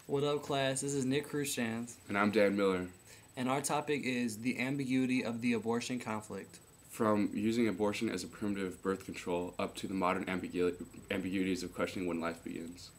What up, class? This is Nick Crushans, And I'm Dan Miller. and our topic is the ambiguity of the abortion conflict. From using abortion as a primitive birth control up to the modern ambiguities of questioning when life begins.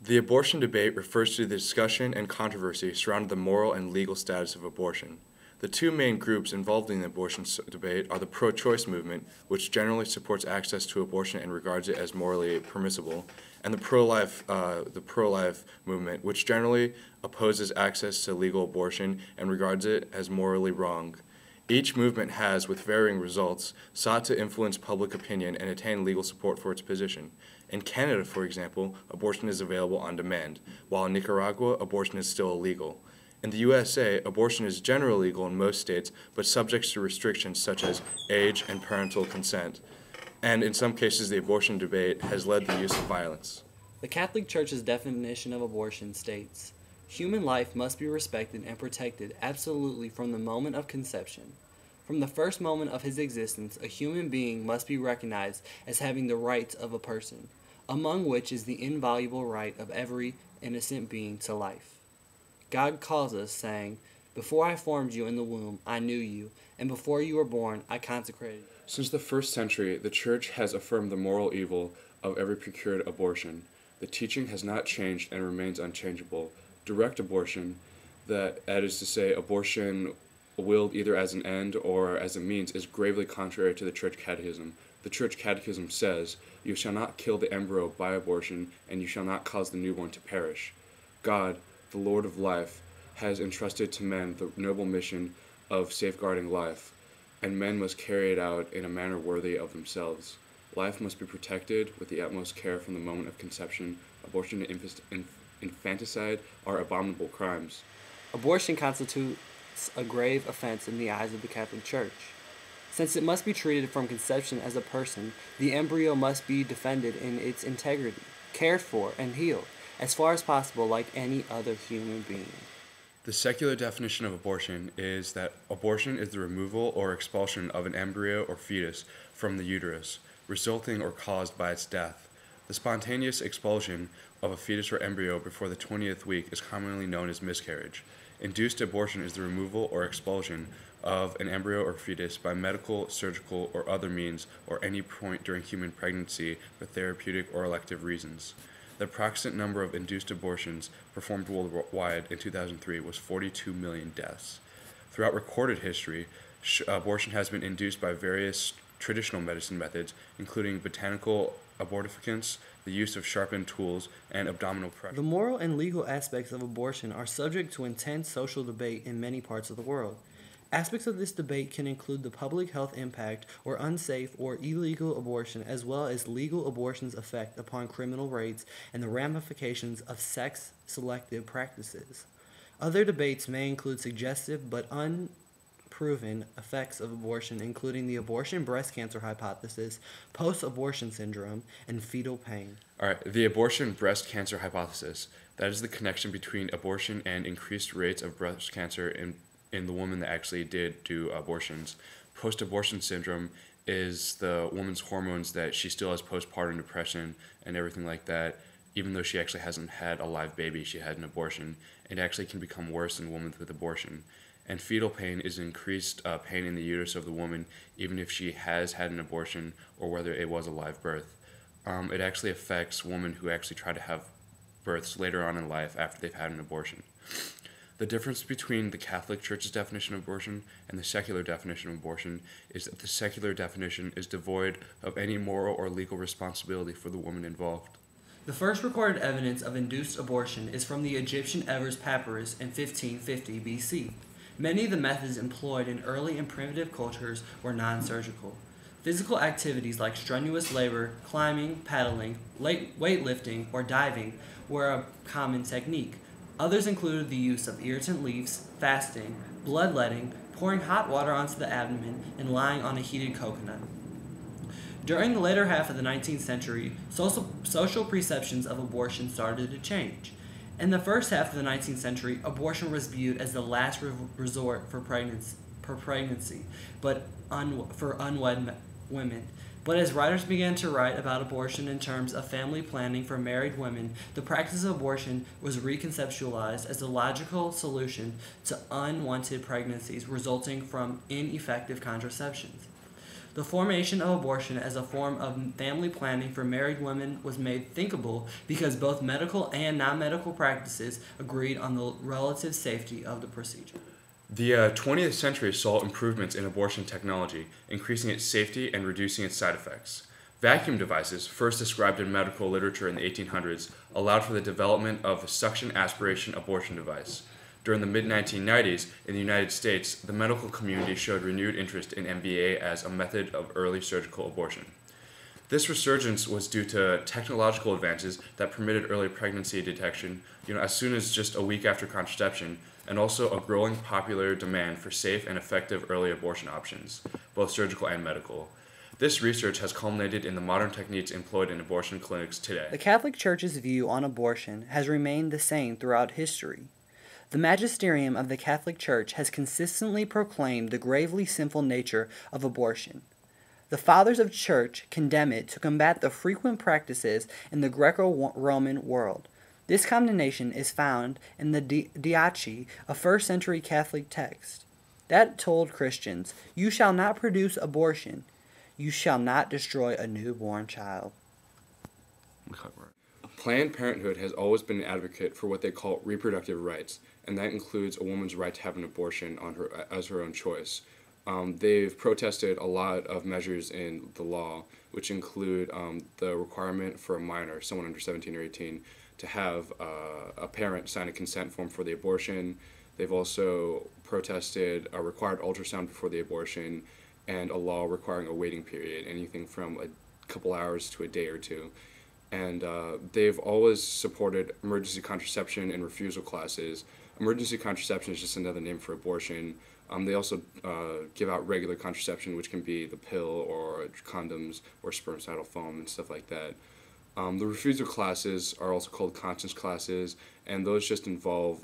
The abortion debate refers to the discussion and controversy surrounding the moral and legal status of abortion. The two main groups involved in the abortion debate are the pro-choice movement, which generally supports access to abortion and regards it as morally permissible, and the pro-life movement, which generally opposes access to legal abortion and regards it as morally wrong. Each movement has, with varying results, sought to influence public opinion and attain legal support for its position. In Canada, for example, abortion is available on demand, while in Nicaragua, abortion is still illegal. In the USA, abortion is generally legal in most states, but subject to restrictions such as age and parental consent. And in some cases, the abortion debate has led to the use of violence. The Catholic Church's definition of abortion states, "Human life must be respected and protected absolutely from the moment of conception. From the first moment of his existence, a human being must be recognized as having the rights of a person, among which is the inviolable right of every innocent being to life. God calls us, saying, 'Before I formed you in the womb, I knew you, and before you were born, I consecrated you.'" Since the first century, the Church has affirmed the moral evil of every procured abortion. The teaching has not changed and remains unchangeable. Direct abortion, that is to say, abortion willed either as an end or as a means, is gravely contrary to the Church Catechism. The Church Catechism says, "You shall not kill the embryo by abortion, and you shall not cause the newborn to perish." God, the Lord of life, has entrusted to men the noble mission of safeguarding life, and men must carry it out in a manner worthy of themselves. Life must be protected with the utmost care from the moment of conception. Abortion and infanticide are abominable crimes. Abortion constitutes a grave offense in the eyes of the Catholic Church. Since it must be treated from conception as a person, the embryo must be defended in its integrity, cared for, and healed, as far as possible like any other human being. The secular definition of abortion is that abortion is the removal or expulsion of an embryo or fetus from the uterus, resulting or caused by its death. The spontaneous expulsion of a fetus or embryo before the 20th week is commonly known as miscarriage. Induced abortion is the removal or expulsion of an embryo or fetus by medical, surgical, or other means or any point during human pregnancy for therapeutic or elective reasons. The approximate number of induced abortions performed worldwide in 2003 was 42 million deaths. Throughout recorded history, abortion has been induced by various traditional medicine methods, including botanical abortificants, the use of sharpened tools, and abdominal pressure. The moral and legal aspects of abortion are subject to intense social debate in many parts of the world. Aspects of this debate can include the public health impact or unsafe or illegal abortion, as well as legal abortion's effect upon criminal rates and the ramifications of sex-selective practices. Other debates may include suggestive but unproven effects of abortion, including the abortion breast cancer hypothesis, post-abortion syndrome, and fetal pain. All right, the abortion breast cancer hypothesis. That is the connection between abortion and increased rates of breast cancer in the woman that actually did do abortions. Post-abortion syndrome is the woman's hormones that she still has postpartum depression and everything like that. Even though she actually hasn't had a live baby, she had an abortion. It actually can become worse in women with abortion. And fetal pain is increased pain in the uterus of the woman, even if she has had an abortion or whether it was a live birth. It actually affects women who actually try to have births later on in life after they've had an abortion. The difference between the Catholic Church's definition of abortion and the secular definition of abortion is that the secular definition is devoid of any moral or legal responsibility for the woman involved. The first recorded evidence of induced abortion is from the Egyptian Evers Papyrus in 1550 BC. Many of the methods employed in early and primitive cultures were non-surgical. Physical activities like strenuous labor, climbing, paddling, weightlifting, or diving were a common technique. Others included the use of irritant leaves, fasting, bloodletting, pouring hot water onto the abdomen, and lying on a heated coconut. During the later half of the 19th century, social perceptions of abortion started to change. In the first half of the 19th century, abortion was viewed as the last resort for pregnancy, but for unwed women. But as writers began to write about abortion in terms of family planning for married women, the practice of abortion was reconceptualized as a logical solution to unwanted pregnancies resulting from ineffective contraceptions. The formation of abortion as a form of family planning for married women was made thinkable because both medical and non-medical practices agreed on the relative safety of the procedure. The 20th century saw improvements in abortion technology, increasing its safety and reducing its side effects. Vacuum devices, first described in medical literature in the 1800s, allowed for the development of the suction aspiration abortion device. During the mid-1990s, in the United States, the medical community showed renewed interest in MBA as a method of early surgical abortion. This resurgence was due to technological advances that permitted early pregnancy detection, as soon as just a week after conception, and also a growing popular demand for safe and effective early abortion options, both surgical and medical. This research has culminated in the modern techniques employed in abortion clinics today. The Catholic Church's view on abortion has remained the same throughout history. The magisterium of the Catholic Church has consistently proclaimed the gravely sinful nature of abortion. The Fathers of Church condemn it to combat the frequent practices in the Greco-Roman world. This condemnation is found in the Diachi, a first-century Catholic text, that told Christians, "You shall not produce abortion. You shall not destroy a newborn child." Planned Parenthood has always been an advocate for what they call reproductive rights, and that includes a woman's right to have an abortion as her own choice. They've protested a lot of measures in the law, which include the requirement for a minor, someone under 17 or 18, to have a parent sign a consent form for the abortion. They've also protested a required ultrasound before the abortion and a law requiring a waiting period, anything from a couple hours to a day or two. And they've always supported emergency contraception and refusal classes. Emergency contraception is just another name for abortion. They also give out regular contraception, which can be the pill or condoms or spermicidal foam and stuff like that. The refusal classes are also called conscience classes, and those just involve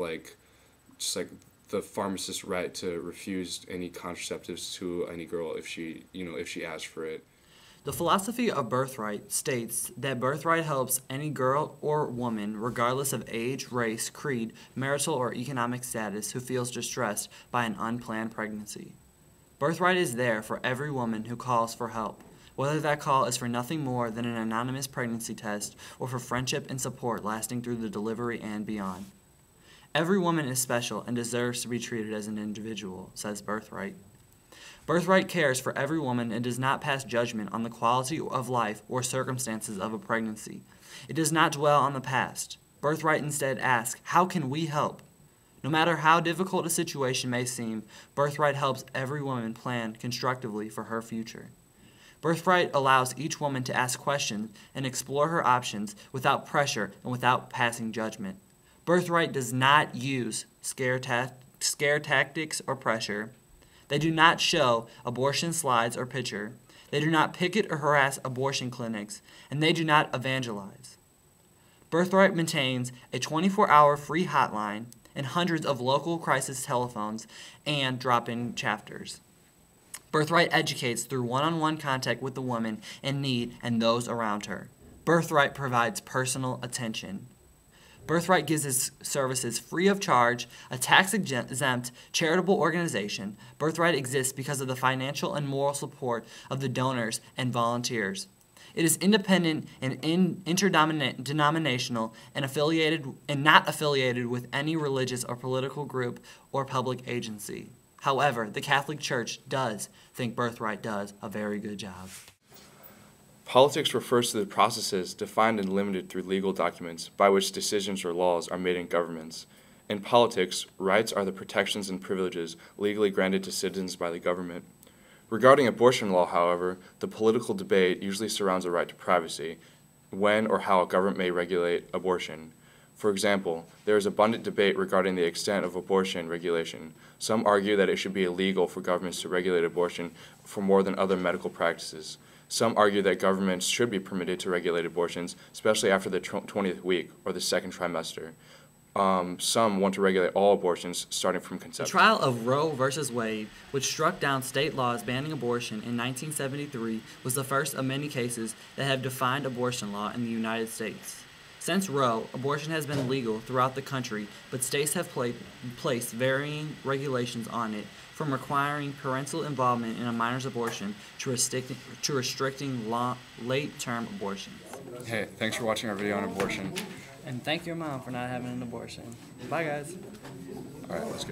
just like the pharmacist's right to refuse any contraceptives to any girl if she asks for it. The philosophy of birthright states that birthright helps any girl or woman, regardless of age, race, creed, marital, or economic status, who feels distressed by an unplanned pregnancy. Birthright is there for every woman who calls for help, whether that call is for nothing more than an anonymous pregnancy test or for friendship and support lasting through the delivery and beyond. Every woman is special and deserves to be treated as an individual, says Birthright. Birthright cares for every woman and does not pass judgment on the quality of life or circumstances of a pregnancy. It does not dwell on the past. Birthright instead asks, how can we help? No matter how difficult a situation may seem, Birthright helps every woman plan constructively for her future. Birthright allows each woman to ask questions and explore her options without pressure and without passing judgment. Birthright does not use scare tactics or pressure. They do not show abortion slides or picture. They do not picket or harass abortion clinics, and they do not evangelize. Birthright maintains a 24-hour free hotline and hundreds of local crisis telephones and drop-in chapters. Birthright educates through one-on-one contact with the woman in need and those around her. Birthright provides personal attention. Birthright gives its services free of charge, a tax-exempt charitable organization. Birthright exists because of the financial and moral support of the donors and volunteers. It is independent and interdenominational and not affiliated with any religious or political group or public agency. However, the Catholic Church does think Birthright does a very good job. Politics refers to the processes defined and limited through legal documents by which decisions or laws are made in governments. In politics, rights are the protections and privileges legally granted to citizens by the government. Regarding abortion law, however, the political debate usually surrounds a right to privacy, when or how a government may regulate abortion. For example, there is abundant debate regarding the extent of abortion regulation. Some argue that it should be illegal for governments to regulate abortion for more than other medical practices. Some argue that governments should be permitted to regulate abortions, especially after the 20th week or the second trimester. some want to regulate all abortions starting from The conception. trial of Roe v. Wade, which struck down state laws banning abortion in 1973, was the first of many cases that have defined abortion law in the United States. Since Roe, abortion has been legal throughout the country, but states have placed varying regulations on it, from requiring parental involvement in a minor's abortion to restricting late-term abortions. Hey, thanks for watching our video on abortion. And thank your mom for not having an abortion. Bye, guys. All right, let's go.